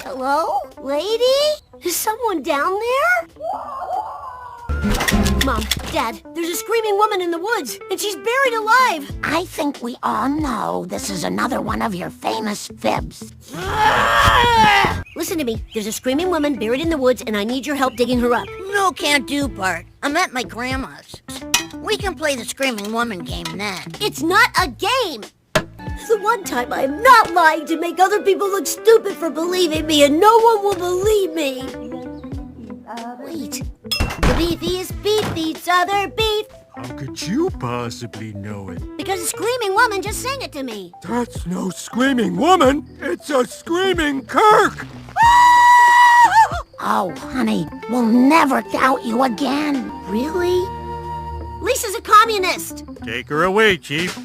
Hello? Lady? Is someone down there? Mom, Dad, there's a screaming woman in the woods, and she's buried alive! I think we all know this is another one of your famous fibs. Listen to me. There's a screaming woman buried in the woods, and I need your help digging her up. No, can't do, Bart. I'm at my grandma's. We can play the screaming woman game then. It's not a game! The one time I'm not lying to make other people look stupid for believing me, and no one will believe me. Wait. The beefiest beef eats other beef. How could you possibly know it? Because a screaming woman just sang it to me. That's no screaming woman! It's a screaming Kirk! Oh, honey, we'll never doubt you again. Really? Lisa's a communist. Take her away, Chief.